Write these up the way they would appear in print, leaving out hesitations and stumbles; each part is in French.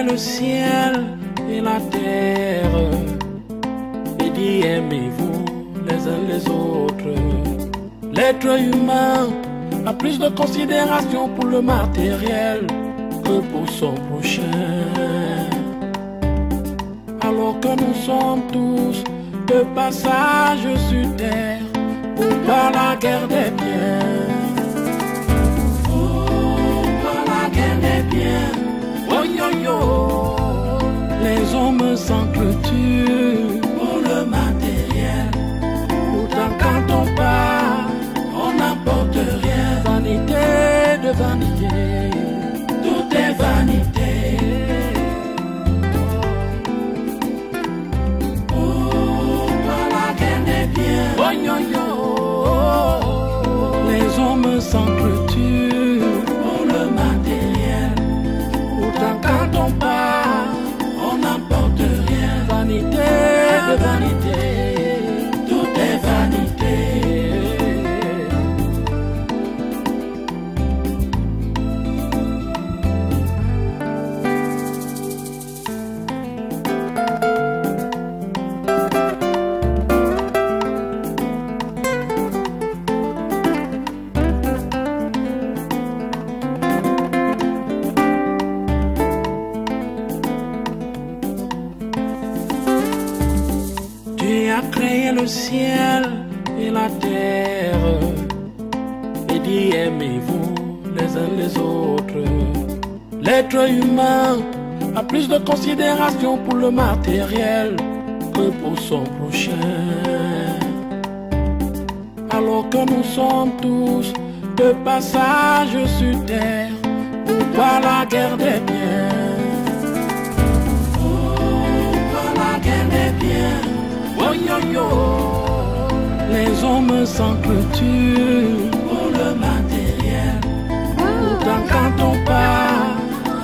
le ciel et la terre et dit aimez-vous les uns les autres. L'être humain a plus de considération pour le matériel que pour son prochain. Alors que nous sommes tous de passage sur terre pour pas la guerre des biens. Pour la guerre des biens. Oh yo yo. Les hommes s'entretuent pour le matériel. Pourtant quand on part, on n'apporte rien. Vanité de vanité, tout est vanité. Oh yo yo. Les hommes s'entretuent pour le matériel. Pourtant quand on part, on n'apporte rien. Vanité de vanité, tout est vanité. Le ciel et la terre et dit aimez-vous les uns les autres. L'être humain a plus de considération pour le matériel que pour son prochain. Alors que nous sommes tous de passage sur terre pour pas la guerre des biens. Pour la guerre des biens. Oh yo yo. Les hommes s'entretuent pour le matériel. Pourtant quand on part,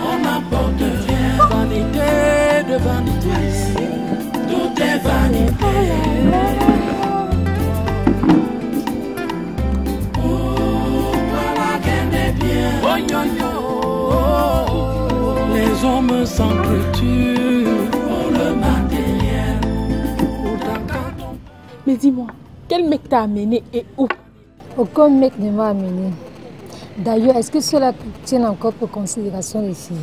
on n'apporte rien. Vanité de vanité, tout est vanité. Pour la guerre des biens. Oh yo yo. Les hommes s'entretuent pour le matériel. Mais dis-moi, quel mec t'a amené et où? Aucun mec ne m'a amené. D'ailleurs, est-ce que cela tient encore pour considération les filles?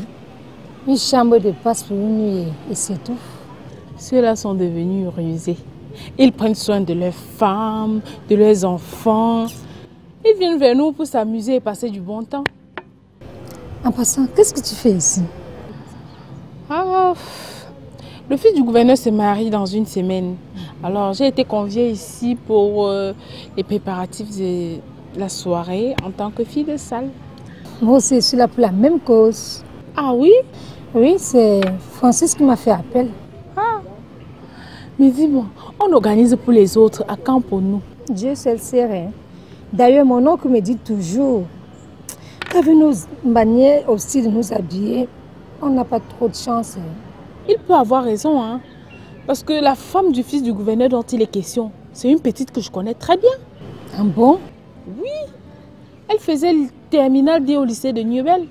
Une chambre de passe pour une nuit et c'est tout. Ceux-là sont devenus rusés. Ils prennent soin de leurs femmes, de leurs enfants. Ils viennent vers nous pour s'amuser et passer du bon temps. En passant, qu'est-ce que tu fais ici? Ah, le fils du gouverneur se marie dans une semaine. Alors j'ai été conviée ici pour les préparatifs de la soirée en tant que fille de salle. Moi aussi, je suis là pour la même cause. Ah oui? Oui, c'est Francis qui m'a fait appel. Ah. Mais dis-moi, on organise pour les autres, à quand pour nous? Dieu seul sait rien. D'ailleurs, mon oncle me dit toujours qu'avec nos manières aussi de nous habiller, on n'a pas trop de chance. Il peut avoir raison, hein. Parce que la femme du fils du gouverneur dont il est question, c'est une petite que je connais très bien. Ah bon? Oui. Elle faisait le terminal D au lycée de Newell.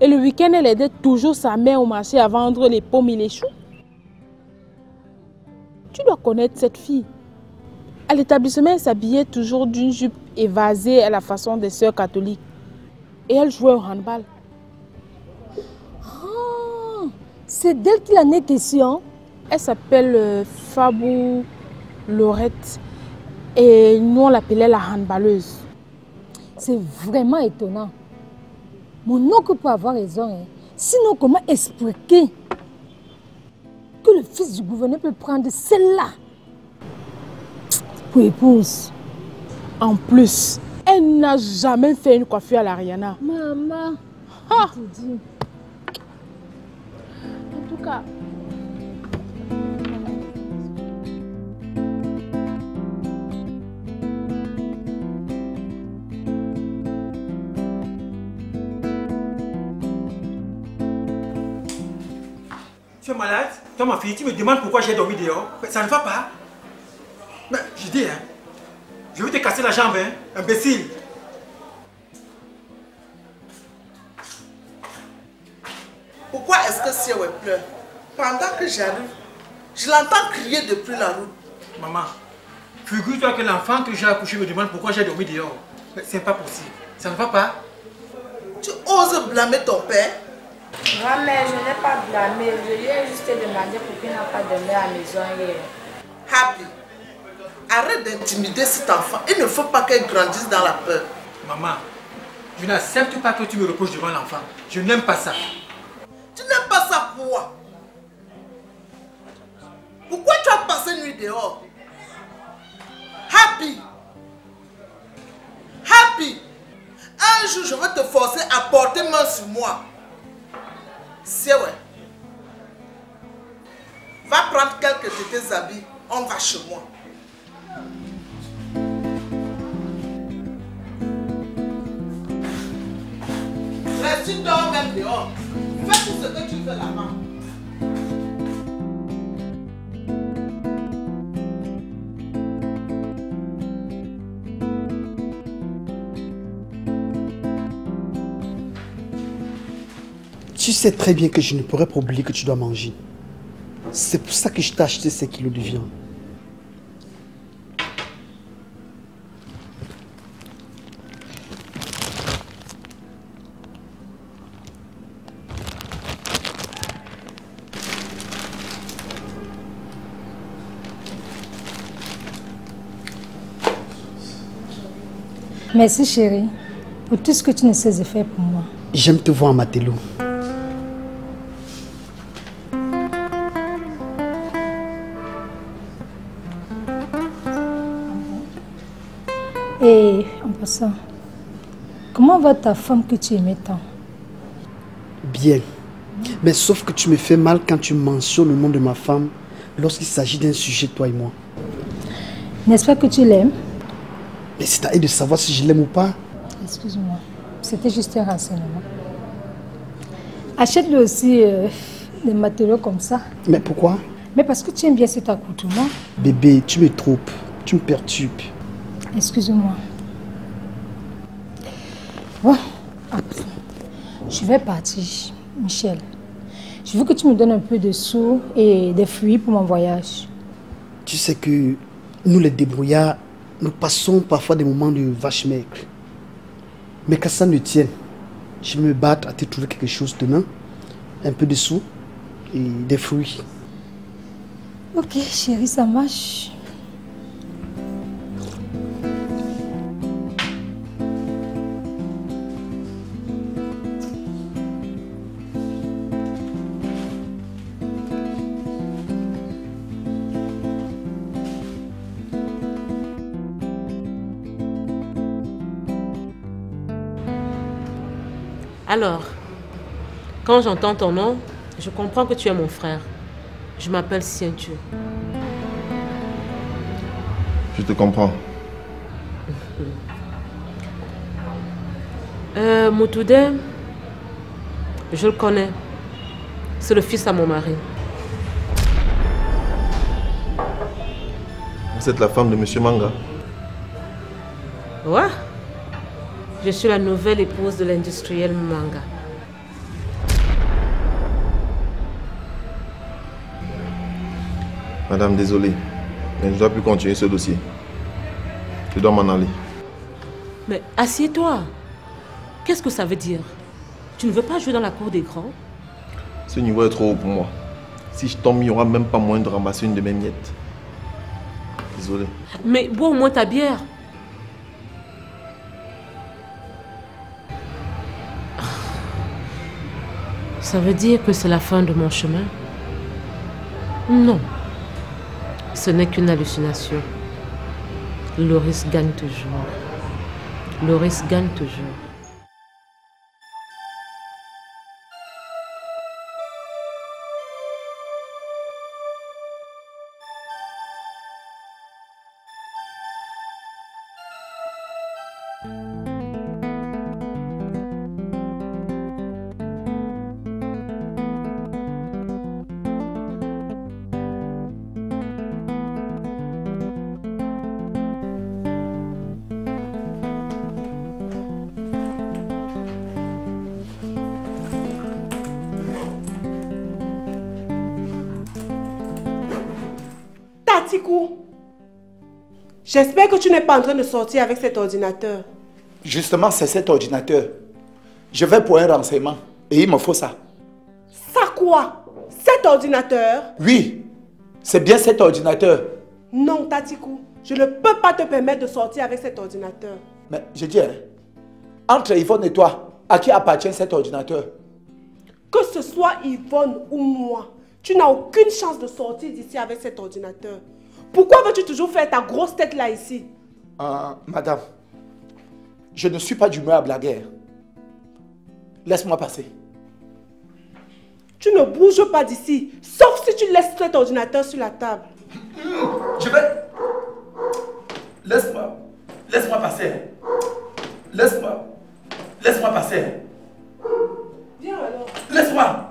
Et le week-end, elle aidait toujours sa mère au marché à vendre les pommes et les choux. Tu dois connaître cette fille. À l'établissement, elle s'habillait toujours d'une jupe évasée à la façon des sœurs catholiques. Et elle jouait au handball. Ah, c'est d'elle qu'il en est question. Elle s'appelle Fabou Laurette. Et nous, on l'appelait la handballeuse. C'est vraiment étonnant. Mon oncle peut avoir raison. Hein. Sinon, comment expliquer que le fils du gouverneur peut prendre celle-là pour épouse? En plus, elle n'a jamais fait une coiffure à l'Ariana. Maman, Ah. je te dis. En tout cas, tu es malade? Toi, ma fille, tu me demandes pourquoi j'ai dormi dehors? Ça ne va pas. Mais je dis, hein, je vais te casser la jambe, hein, imbécile. Pourquoi est-ce que Siawe pleure? Pendant que j'arrive, je l'entends crier depuis la route. Maman, figure-toi que l'enfant que j'ai accouché me demande pourquoi j'ai dormi dehors. Mais c'est pas possible. Ça ne va pas. Tu oses blâmer ton père? Grand-mère, je n'ai pas blâmé. Je lui ai juste demandé pourquoi il n'a pas dormi à la maison hier. Happy, arrête d'intimider cet enfant. Il ne faut pas qu'elle grandisse dans la peur. Maman, je n'accepte pas que tu me reproches devant l'enfant. Je n'aime pas ça. Tu n'aimes pas ça pourquoi? Pourquoi tu as passé nuit dehors? Happy! Happy! Un jour, je vais te forcer à porter main sur moi. C'est ouais. Va prendre quelques de tes habits. On va chez moi. Reste, tu dors même dehors. Fais tout ce que tu veux là-bas. Tu sais très bien que je ne pourrais pas oublier que tu dois manger. C'est pour ça que je t'ai acheté ces kilos de viande. Merci chérie, pour tout ce que tu ne sais faire pour moi. J'aime te voir, Matelou. Et en passant, comment va ta femme que tu aimais tant? Bien. Mais sauf que tu me fais mal quand tu mentionnes le nom de ma femme lorsqu'il s'agit d'un sujet, toi et moi. N'est-ce pas que tu l'aimes? Mais c'est à elle de savoir si je l'aime ou pas. Excuse-moi, c'était juste un renseignement. Achète-le aussi des matériaux comme ça. Mais pourquoi? Mais parce que tu aimes bien cet accoutrement. Bébé, tu me trompes. Tu me perturbes. Excuse-moi. Bon, je vais partir, Michel. Je veux que tu me donnes un peu de sous et des fruits pour mon voyage. Tu sais que nous les débrouillards, nous passons parfois des moments de vache maigre. Mais que ça ne tienne, je vais me battre à te trouver quelque chose de nain, un peu de sous et des fruits. Ok, chérie, ça marche. Alors, quand j'entends ton nom, je comprends que tu es mon frère. Je m'appelle Sientu. Je te comprends. Moutoudé, je le connais. C'est le fils à mon mari. Vous êtes la femme de Monsieur Manga? Ouais. Je suis la nouvelle épouse de l'industriel Manga. Madame, désolé, mais je ne dois plus continuer ce dossier. Je dois m'en aller. Mais assieds-toi. Qu'est-ce que ça veut dire? Tu ne veux pas jouer dans la cour des grands? Ce niveau est trop haut pour moi. Si je tombe, il n'y aura même pas moyen de ramasser une de mes miettes. Désolé. Mais bois au moins ta bière. Ça veut dire que c'est la fin de mon chemin? Non. Ce n'est qu'une hallucination. Loris gagne toujours. Loris gagne toujours. Tatikou, j'espère que tu n'es pas en train de sortir avec cet ordinateur. Justement, c'est cet ordinateur. Je vais pour un renseignement et il me faut ça. Ça quoi? Cet ordinateur? Oui, c'est bien cet ordinateur. Non, Tatikou, je ne peux pas te permettre de sortir avec cet ordinateur. Mais je dis, hein, entre Yvonne et toi, à qui appartient cet ordinateur? Que ce soit Yvonne ou moi, tu n'as aucune chance de sortir d'ici avec cet ordinateur. Pourquoi veux-tu toujours faire ta grosse tête là ici? Madame, je ne suis pas d'humeur à blaguer. Laisse-moi passer. Tu ne bouges pas d'ici, sauf si tu laisses cet ordinateur sur la table. Je vais... Laisse-moi passer. Laisse-moi passer. Viens alors. Laisse-moi.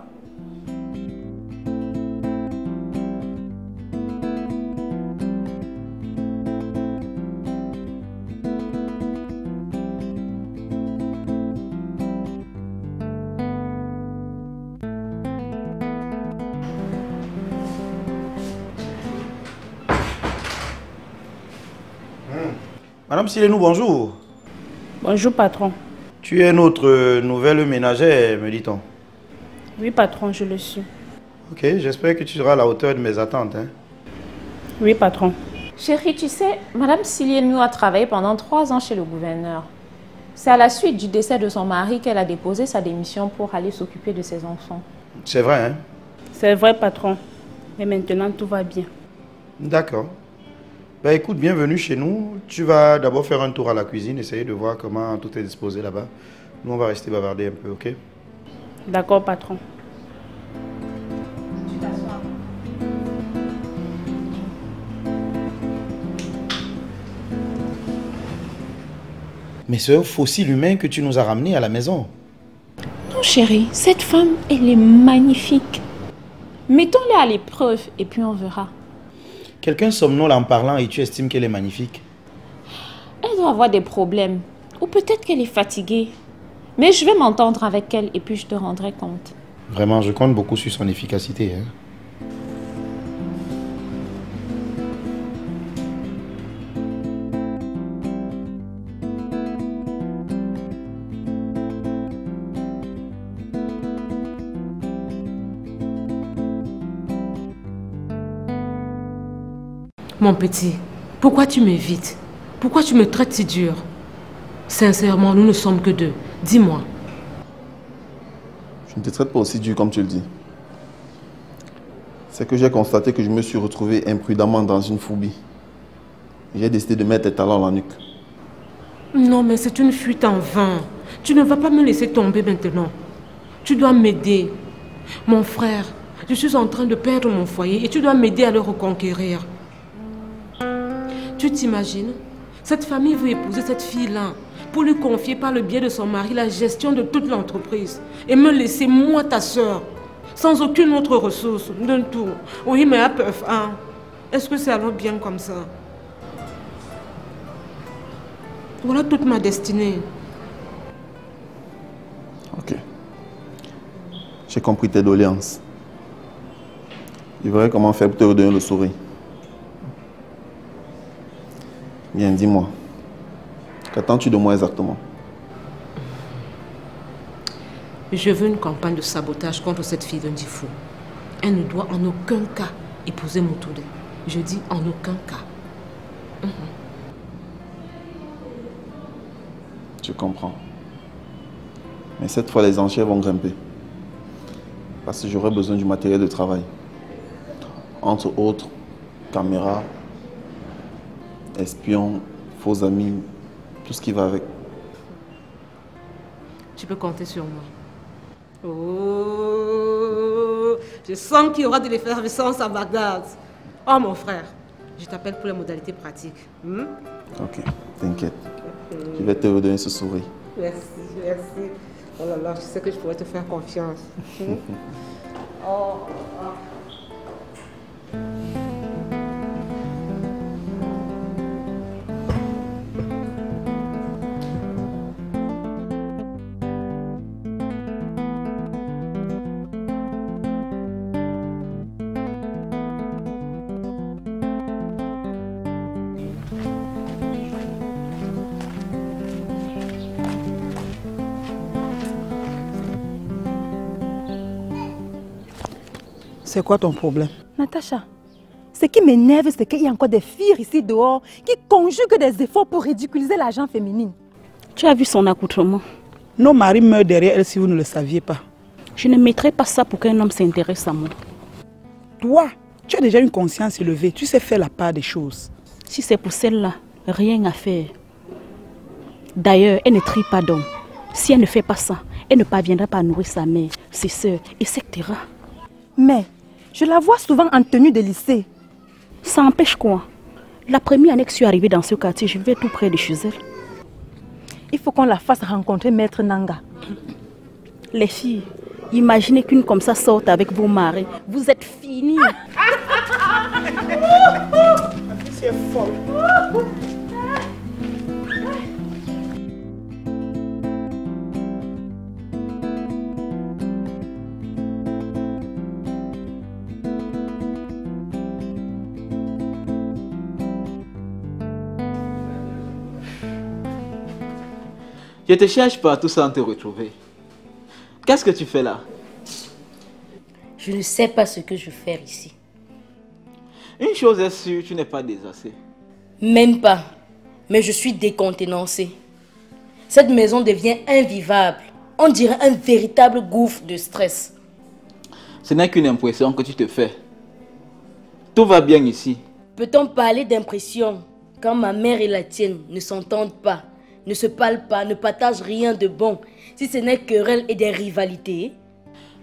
Madame Silenou, bonjour. Bonjour, patron. Tu es notre nouvelle ménagère, me dit-on. Oui, patron, je le suis. Ok, j'espère que tu seras à la hauteur de mes attentes. Hein? Oui, patron. Chérie, tu sais, Madame Silenou a travaillé pendant 3 ans chez le gouverneur. C'est à la suite du décès de son mari qu'elle a déposé sa démission pour aller s'occuper de ses enfants. C'est vrai, hein? C'est vrai, patron. Mais maintenant, tout va bien. D'accord. Bah écoute, bienvenue chez nous. Tu vas d'abord faire un tour à la cuisine, essayer de voir comment tout est disposé là-bas. Nous, on va rester bavarder un peu, ok? D'accord, patron. Tu t'assois. Mais c'est un fossile humain que tu nous as ramené à la maison. Non, chérie, cette femme, elle est magnifique. Mettons-la à l'épreuve et puis on verra. Quelqu'un somnole en parlant et tu estimes qu'elle est magnifique? Elle doit avoir des problèmes. Ou peut-être qu'elle est fatiguée. Mais je vais m'entendre avec elle et puis je te rendrai compte. Vraiment, je compte beaucoup sur son efficacité. Hein? Mon petit, pourquoi tu m'évites? Pourquoi tu me traites si dur? Sincèrement, nous ne sommes que deux. Dis-moi. Je ne te traite pas aussi dur comme tu le dis. C'est que j'ai constaté que je me suis retrouvé imprudemment dans une phobie. J'ai décidé de mettre tes talons dans la nuque. Non, mais c'est une fuite en vain. Tu ne vas pas me laisser tomber maintenant. Tu dois m'aider. Mon frère, je suis en train de perdre mon foyer et tu dois m'aider à le reconquérir. Tu t'imagines? Cette famille veut épouser cette fille-là pour lui confier par le biais de son mari la gestion de toute l'entreprise et me laisser, moi, ta soeur, sans aucune autre ressource, d'un tout. Oui, mais à peu, hein? Est-ce que c'est alors bien comme ça? Voilà toute ma destinée. Ok. J'ai compris tes doléances. Je verrai comment faire pour te redonner le sourire. Bien, dis-moi. Qu'attends-tu de moi exactement? Je veux une campagne de sabotage contre cette fille d'un Difou. Elle ne doit en aucun cas épouser Moutoudé. Je dis en aucun cas. Je comprends. Mais cette fois, les enchères vont grimper. Parce que j'aurai besoin du matériel de travail. Entre autres, caméras, espions, faux amis, tout ce qui va avec. Tu peux compter sur moi. Oh, je sens qu'il y aura de l'effervescence à Bagdad. Oh mon frère, je t'appelle pour les modalités pratiques. Ok, t'inquiète. Je vais te redonner ce sourire. Merci, merci. Oh là là, je sais que je pourrais te faire confiance. Oh. C'est quoi ton problème? Natacha, ce qui m'énerve, c'est qu'il y a encore des filles ici dehors qui conjuguent des efforts pour ridiculiser la gente féminine. Tu as vu son accoutrement? Nos maris meurent derrière elle si vous ne le saviez pas. Je ne mettrai pas ça pour qu'un homme s'intéresse à moi. Toi, tu as déjà une conscience élevée. Tu sais faire la part des choses. Si c'est pour celle-là, rien à faire. D'ailleurs, elle ne trie pas d'homme. Si elle ne fait pas ça, elle ne parviendra pas à nourrir sa mère, ses soeurs, etc. Mais je la vois souvent en tenue de lycée. Ça empêche quoi? La première année que je suis arrivée dans ce quartier, je vivais tout près de chez elle. Il faut qu'on la fasse rencontrer Maître Nanga. Les filles, imaginez qu'une comme ça sorte avec vos maris. Vous êtes finies. C'est folle. Je te cherche partout sans te retrouver. Qu'est-ce que tu fais là? Je ne sais pas ce que je fais ici. Une chose est sûre, tu n'es pas désassée. Même pas. Mais je suis décontenancée. Cette maison devient invivable. On dirait un véritable gouffre de stress. Ce n'est qu'une impression que tu te fais. Tout va bien ici. Peut-on parler d'impression quand ma mère et la tienne ne s'entendent pas, ne se parlent pas, ne partagent rien de bon, si ce n'est querelle et des rivalités?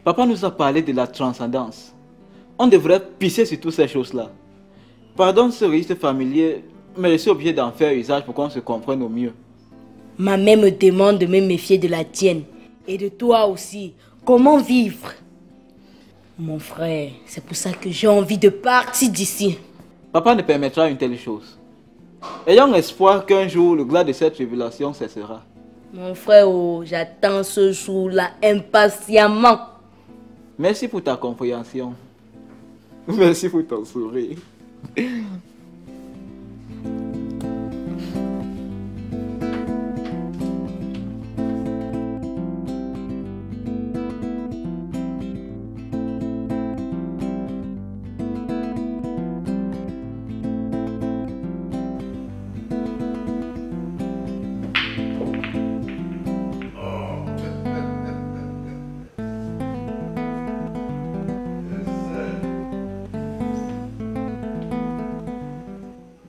Papa nous a parlé de la transcendance. On devrait pisser sur toutes ces choses-là. Pardonne ce registre familier, mais je suis obligé d'en faire usage pour qu'on se comprenne au mieux. Ma mère me demande de me méfier de la tienne et de toi aussi. Comment vivre? Mon frère, c'est pour ça que j'ai envie de partir d'ici. Papa ne permettra une telle chose. Ayons espoir qu'un jour le glas de cette révélation cessera. Mon frère, oh, j'attends ce jour-là impatiemment. Merci pour ta compréhension. Merci pour ton sourire.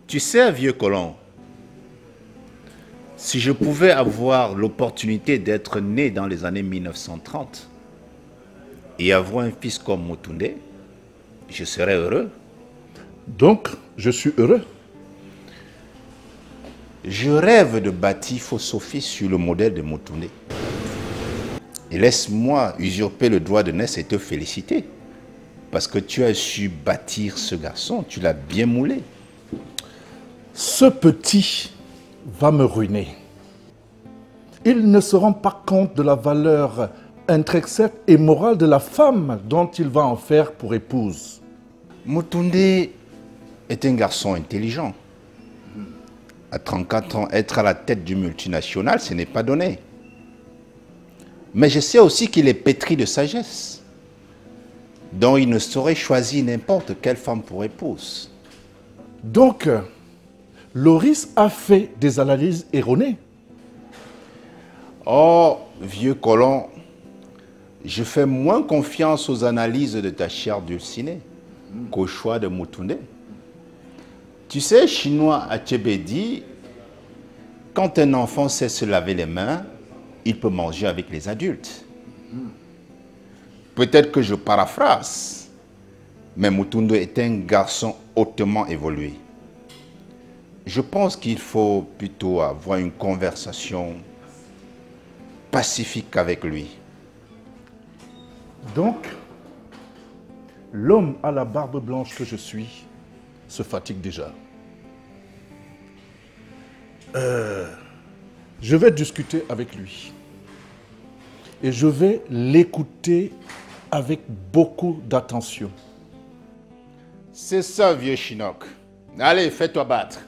Tu sais, vieux colon, si je pouvais avoir l'opportunité d'être né dans les années 1930 et avoir un fils comme Motunde, je serais heureux. Donc, je suis heureux. Je rêve de bâtir Fosofi sur le modèle de Motunde. Et laisse-moi usurper le droit de naissance et te féliciter. Parce que tu as su bâtir ce garçon, tu l'as bien moulé. Ce petit va me ruiner. Il ne se rend pas compte de la valeur intrinsèque et morale de la femme dont il va en faire pour épouse. Motunde est un garçon intelligent. À 34 ans, être à la tête du multinational, ce n'est pas donné. Mais je sais aussi qu'il est pétri de sagesse, dont il ne saurait choisir n'importe quelle femme pour épouse. Donc, Loris a fait des analyses erronées. Oh, vieux colon, je fais moins confiance aux analyses de ta chère dulcinée qu'au choix de Motunde. Tu sais, chinois Achebe dit, quand un enfant sait se laver les mains, il peut manger avec les adultes. Peut-être que je paraphrase, mais Motunde est un garçon hautement évolué. Je pense qu'il faut plutôt avoir une conversation pacifique avec lui. Donc, l'homme à la barbe blanche que je suis se fatigue déjà. Je vais discuter avec lui. Et je vais l'écouter avec beaucoup d'attention. C'est ça, vieux Chinook. Allez, fais-toi battre.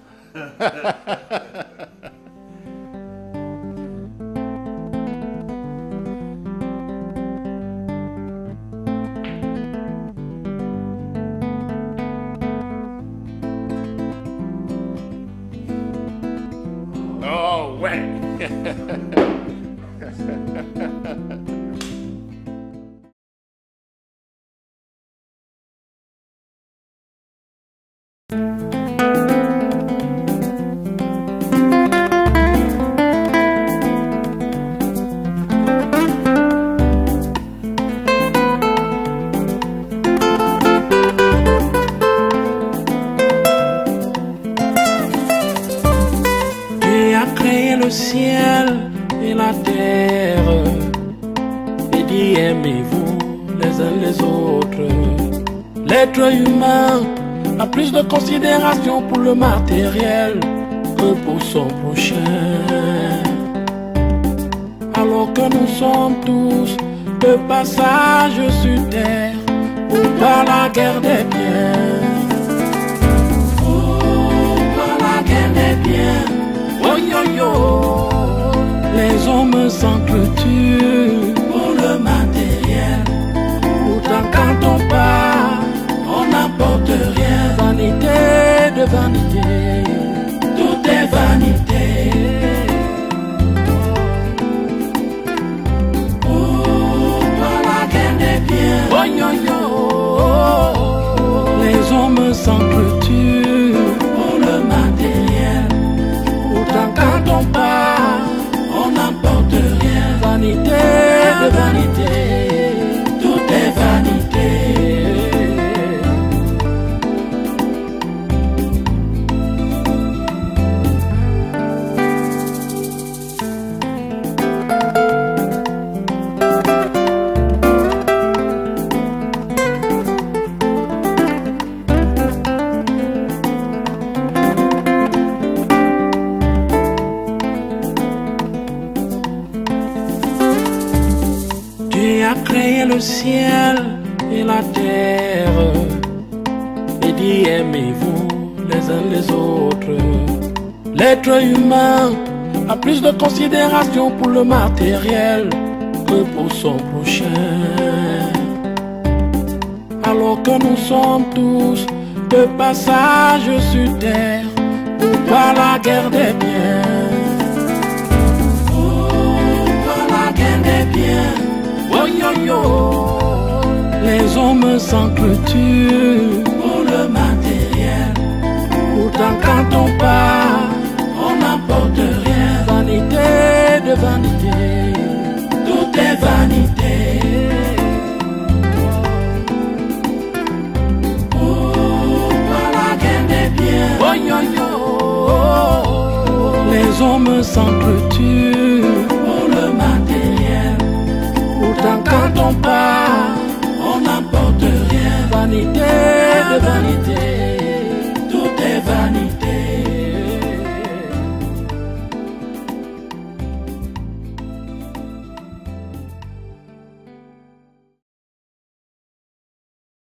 autres. L'être humain a plus de considération pour le matériel que pour son prochain. Alors que nous sommes tous de passage sur terre ou par la guerre des biens. Oh, par la guerre des biens. Oh yo yo. Les hommes s'entretuent pour le matériel. Pourtant quand on part, on n'apporte rien. Vanité de vanité, tout est vanité. Oh, par la guerre des biens. Oh yo yo. Les hommes s'entretuent pour le matériel. Pourtant quand on part, on n'emporte rien. Vanité de vanité, tout est vanité. Créé le ciel et la terre et dit aimez-vous les uns les autres. L'être humain a plus de considération pour le matériel que pour son prochain. Alors que nous sommes tous de passage sur terre ou par la guerre des biens. Oh, par la guerre des biens. Oh yo yo, les hommes s'entretuent pour le matériel. Pourtant quand on part, on n'apporte rien. Vanité de vanité, tout est vanité. Oh, par la guerre des biens. Oh yo yo, les hommes s'entretuent pour le matériel. Pourtant quand on part, on n'apporte rien. Vanité de vanité.